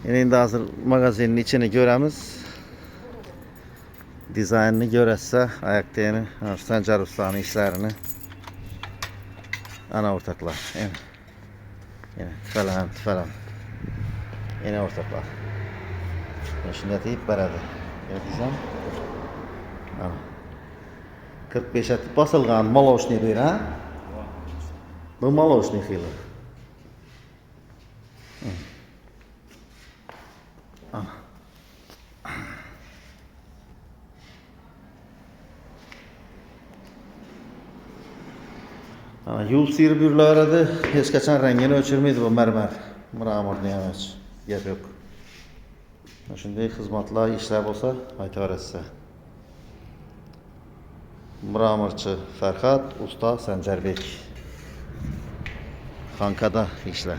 Endi hazır magazinning içini göremiz. Dizaynını göretse ayakta yeni Sancar Usta'nın işlerini. Ana ortaklar. Yine falan. Yine ortaklar. Şimdi deyip beraber. Ne diyeceğim? Ana. 45 atı basılgan maloşni bir ha? Bu maloşni xili. Yol sıyırıp yürülerdi. Hiç kaçan rengini ölçürmeydi bu mermer. Mramor diyemeyiz. Yer yok. Şimdi hizmetler işler olsa aytar etse. Mramorçı Ferhat, usta Sencerbek. Kankada işler.